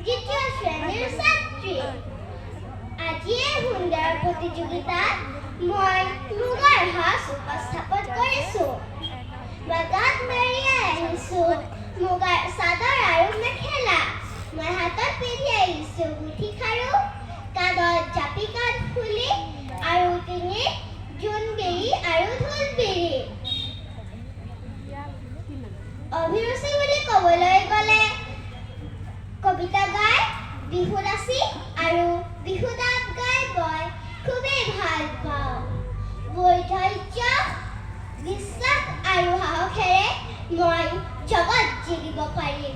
দ্বিতীয় শ্ৰেণীৰ ছাত্ৰী। আজি এই সুন্দৰ প্ৰতিযোগিতাত মই মুগাৰ সাজ উপস্থাপন কৰিছোঁ। মই গাত মেৰিয়াই আহিছোঁ মুগাৰ চাদৰ আৰু মেখেলা। মই হাতত পিন্ধি আহিছোঁ গুঠি খাৰু, কান্ধত জাপি কাণফুলি আৰু ডিঙিত জোনবিৰি আৰু ঢোলবিৰি। অভিৰুচি বুলি ক'বলৈ গ'লে কবিতা গাই, বিহু নাচি আৰু বিহু নাট গাই মই খুবেই ভাল পাওঁ। মোৰ ধৈৰ্য, বিশ্বাস আৰু সাহসেৰে মই জগত জিলিব পাৰিম।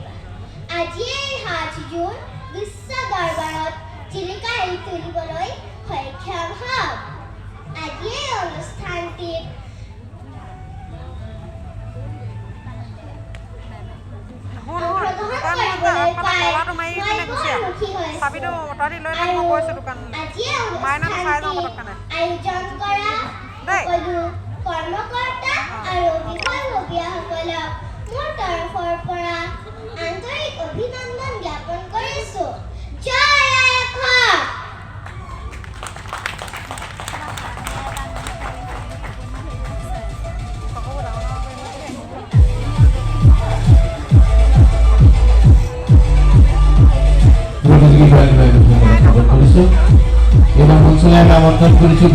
আজি এই সাজযোৰ বিশ্ব দৰবাৰত জিলিকাই তুলিবলৈ সক্ষম হ'ম। আজি এই অনুষ্ঠানটিত আয়োজন কৰা সকলো কৰ্মকৰ্তা আৰু বিষয়ববীয়াসকলক মোৰ তৰফৰ পৰা আন্তৰিক অভিনন্দন জ্ঞাপন কৰিছোঁ। জয় আই অসম। এবাৰ মঞ্চে আমন্ত্ৰণ কৰেছি